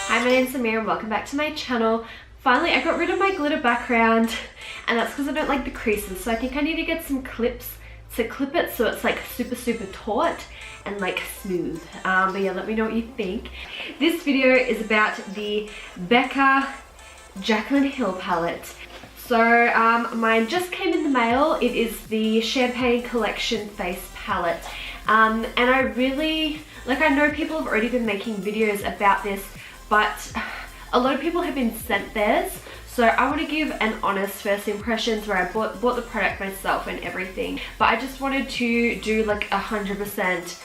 Hi, my name's Amira and welcome back to my channel. Finally, I got rid of my glitter background and that's because I don't like the creases. So I think I need to get some clips to clip it so it's like super taut and like smooth. But yeah, let me know what you think. This video is about the Becca Jaclyn Hill palette. So mine just came in the mail. It is the Champagne Collection face palette. And I really, like, I know people have already been making videos about this, but a lot of people have been sent theirs. So I want to give an honest first impressions where I bought the product myself and everything. But I just wanted to do like 100%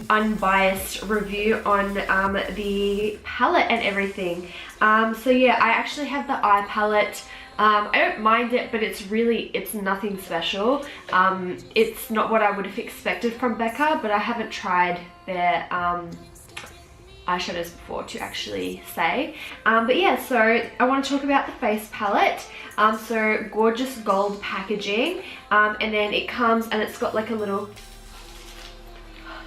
unbiased review on the palette and everything. So yeah, I actually have the eye palette. I don't mind it, but it's nothing special. It's not what I would have expected from Becca, but I haven't tried their eyeshadows before to actually say. But yeah, so I want to talk about the face palette. So gorgeous gold packaging, and then it comes and it's got like a little,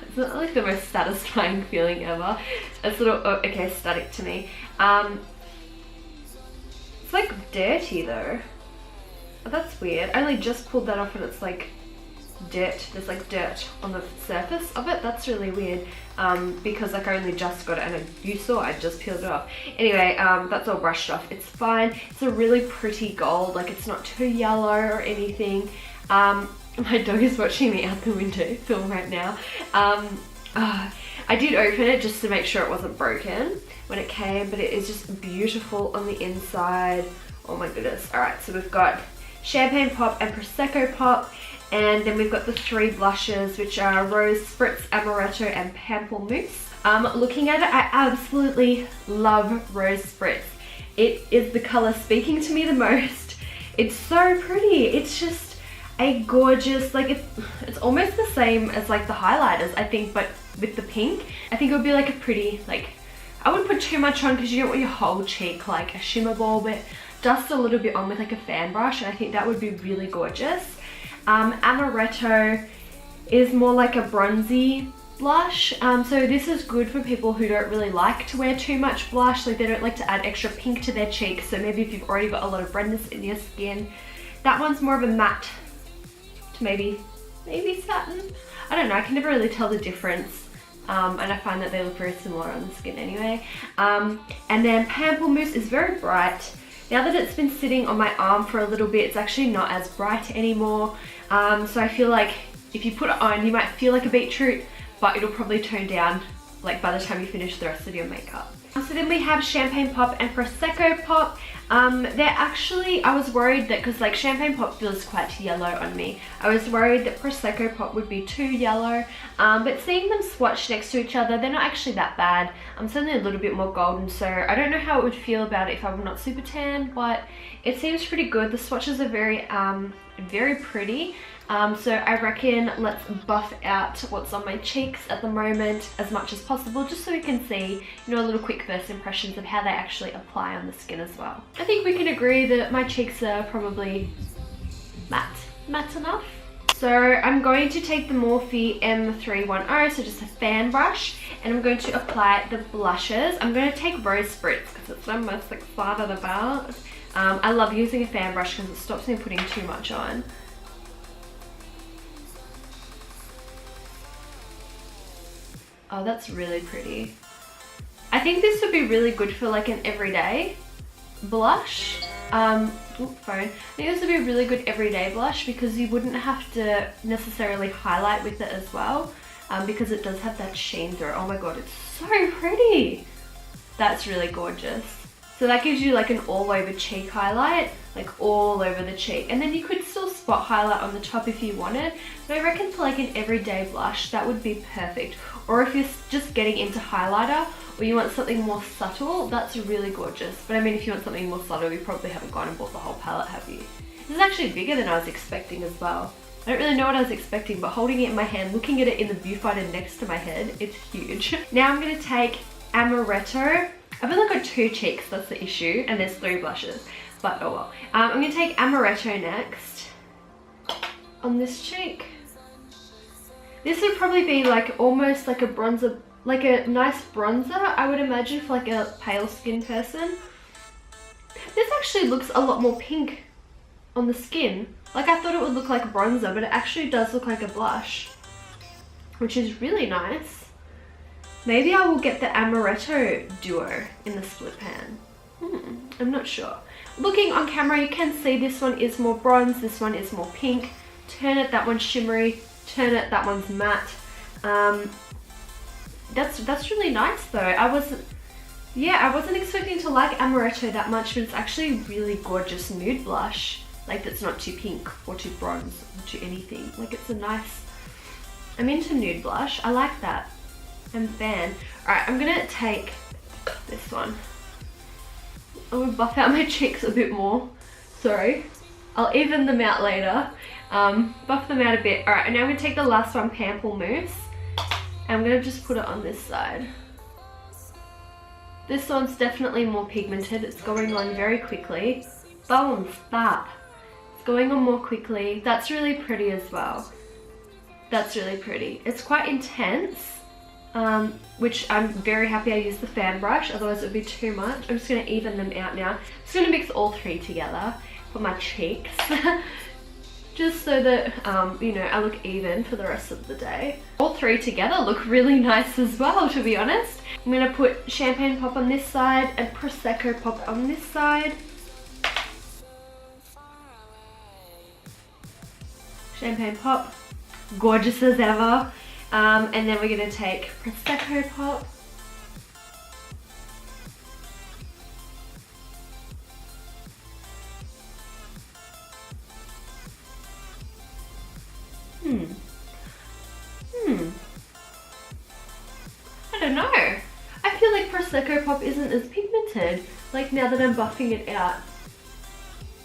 it's not like the most satisfying feeling ever. It's a little, oh, okay, static to me. It's like dirty though. Oh, that's weird. I only just pulled that off and it's like dirt. There's like dirt on the surface of it. That's really weird, because like I only just got it and you saw I just peeled it off. Anyway, that's all brushed off. It's fine. It's a really pretty gold. Like, it's not too yellow or anything. My dog is watching me out the window film right now. I did open it just to make sure it wasn't broken when it came, but it is just beautiful on the inside. Oh my goodness. Alright, so we've got Champagne Pop and Prosecco Pop, and then we've got the three blushes, which are Rose Spritz, Amaretto, and Pamplemousse. Looking at it, I absolutely love Rose Spritz. It is the color speaking to me the most. It's so pretty. It's just a gorgeous, like, it's almost the same as like the highlighters, I think, but with the pink. I think it would be like a pretty, like, I wouldn't put too much on because you don't want your whole cheek like a shimmer ball, but just a little bit on with like a fan brush, and I think that would be really gorgeous. Amaretto is more like a bronzy blush, so this is good for people who don't really like to wear too much blush, like they don't like to add extra pink to their cheeks. So maybe if you've already got a lot of redness in your skin, that one's more of a matte to maybe satin. I don't know, I can never really tell the difference. And I find that they look very similar on the skin anyway. And then Pamplemousse is very bright. Now that it's been sitting on my arm for a little bit, it's actually not as bright anymore. So I feel like if you put it on, you might feel like a beetroot, but it'll probably tone down like by the time you finish the rest of your makeup. So then we have Champagne Pop and Prosecco Pop. They're actually, I was worried that, because like Champagne Pop feels quite yellow on me, I was worried that Prosecco Pop would be too yellow, but seeing them swatched next to each other, they're not actually that bad. I'm certainly a little bit more golden, so I don't know how it would feel about it if I'm not super tan, but it seems pretty good. The swatches are very pretty. So I reckon let's buff out what's on my cheeks at the moment as much as possible, just so we can see, you know, a little quick first impressions of how they actually apply on the skin as well. I think we can agree that my cheeks are probably matte enough. So I'm going to take the Morphe M310, so just a fan brush, and I'm going to apply the blushes. I'm going to take Rose Spritz because it's what I'm most excited about. I love using a fan brush because it stops me putting too much on. Oh, that's really pretty. I think this would be really good for like an everyday blush. Phone. I think this would be a really good everyday blush because you wouldn't have to necessarily highlight with it as well, because it does have that sheen through it. Oh my god, it's so pretty. That's really gorgeous. So that gives you like an all over cheek highlight, like all over the cheek. And then you could still spot highlight on the top if you wanted. But I reckon for like an everyday blush, that would be perfect. Or if you're just getting into highlighter, or you want something more subtle, that's really gorgeous. But I mean, if you want something more subtle, you probably haven't gone and bought the whole palette, have you? This is actually bigger than I was expecting as well. I don't really know what I was expecting, but holding it in my hand, looking at it in the viewfinder next to my head, it's huge. Now I'm gonna take Amaretto. I've only got two cheeks, that's the issue, and there's three blushes, but oh well. I'm gonna take Amaretto next on this cheek. This would probably be like almost like a bronzer like a nice bronzer, I would imagine, for like a pale skin person. This actually looks a lot more pink on the skin. Like I thought it would look like a bronzer, but it actually does look like a blush, which is really nice. Maybe I will get the Amaretto Duo in the split pan. I'm not sure. Looking on camera, you can see this one is more bronze, this one is more pink. Turn it, that one's shimmery. Turn it, that one's matte. That's really nice though. I wasn't expecting to like Amaretto that much, but it's actually a really gorgeous nude blush. Like that's not too pink or too bronze or too anything. Like it's a nice, I'm into nude blush. I like that. I'm a fan. Alright, I'm gonna take this one. I'm gonna buff out my cheeks a bit more. Sorry. I'll even them out later. Buff them out a bit. Alright, and now I'm gonna take the last one, Pamplemousse. I'm gonna just put it on this side. This one's definitely more pigmented. It's going on very quickly. Bones, that. It's going on more quickly. That's really pretty as well. That's really pretty. It's quite intense, which I'm very happy I used the fan brush, otherwise it would be too much. I'm just gonna even them out now. I'm just gonna mix all three together for my cheeks. Just so that, you know, I look even for the rest of the day. All three together look really nice as well, to be honest. I'm gonna put Champagne Pop on this side and Prosecco Pop on this side. Champagne Pop, gorgeous as ever. And then we're gonna take Prosecco Pop. I don't know. I feel like Prosecco Pop isn't as pigmented, like now that I'm buffing it out.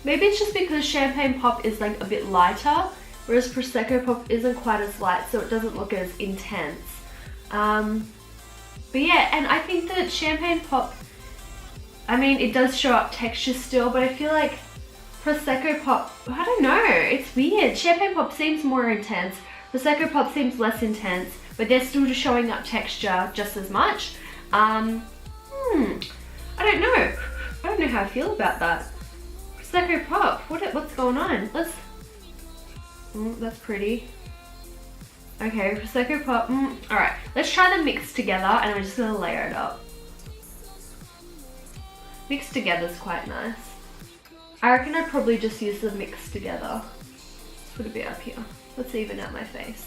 Maybe it's just because Champagne Pop is like a bit lighter, whereas Prosecco Pop isn't quite as light, so it doesn't look as intense. But yeah, and I think that Champagne Pop, I mean, it does show up texture still, but I feel like Prosecco Pop, I don't know, it's weird. Champagne Pop seems more intense, Prosecco Pop seems less intense, but they're still just showing up texture just as much. I don't know. I don't know how I feel about that. Prosecco Pop, what's going on? That's pretty. Okay, Prosecco Pop, alright. Let's try them mixed together and I'm just gonna layer it up. Mixed together is quite nice. I reckon I'd probably just use them mixed together. Let's put a bit up here. Let's even out my face.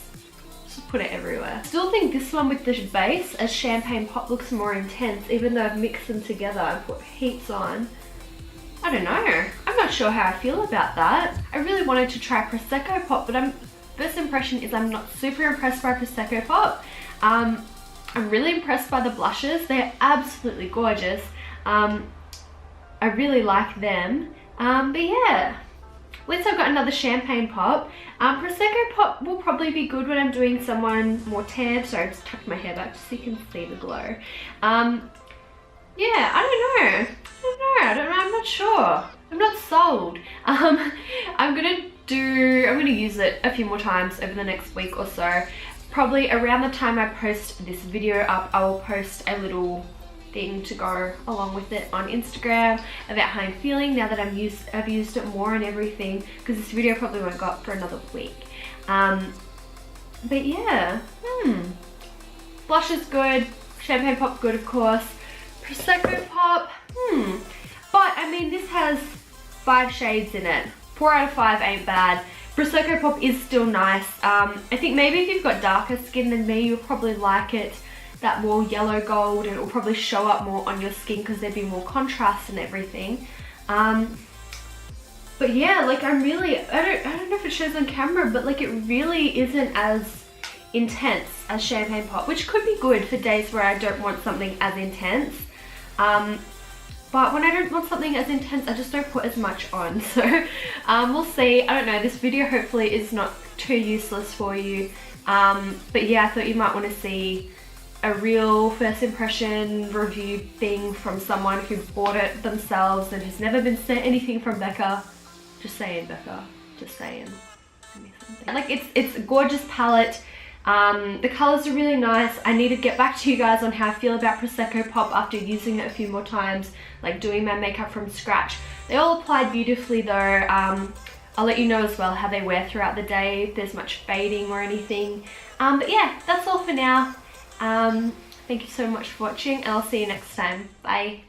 Just put it everywhere. I still think this one with the base as Champagne Pop looks more intense, even though I've mixed them together and put heaps on. I don't know. I'm not sure how I feel about that. I really wanted to try Prosecco Pop, but first impression is I'm not super impressed by Prosecco Pop. I'm really impressed by the blushes. They're absolutely gorgeous. I really like them. But yeah, at least I've got another Champagne Pop. Prosecco Pop will probably be good when I'm doing someone more tan. Sorry, I just tucked my hair back just so you can see the glow. Yeah, I don't know. I'm not sure. I'm not sold. I'm gonna use it a few more times over the next week or so. Probably around the time I post this video up, I will post a little thing to go along with it on Instagram about how I'm feeling now that I've used it more and everything, because this video probably won't go up for another week. But yeah, blush is good, Champagne Pop good of course, Prosecco Pop, but I mean this has 5 shades in it. 4 out of 5 ain't bad. Prosecco Pop is still nice. I think maybe if you've got darker skin than me, you'll probably like it that more yellow gold, and it will probably show up more on your skin because there'd be more contrast and everything. But yeah, like I don't know if it shows on camera, but like it really isn't as intense as Champagne Pop, which could be good for days where I don't want something as intense. But when I don't want something as intense, I just don't put as much on. So we'll see. I don't know, this video hopefully is not too useless for you. But yeah, I thought you might want to see a real first impression review thing from someone who bought it themselves and has never been sent anything from Becca. Just saying, Becca. Just saying. Like it's a gorgeous palette. The colours are really nice. I need to get back to you guys on how I feel about Prosecco Pop after using it a few more times, like doing my makeup from scratch. They all applied beautifully though. I'll let you know as well how they wear throughout the day, if there's much fading or anything. But yeah, that's all for now. Thank you so much for watching, and I'll see you next time. Bye.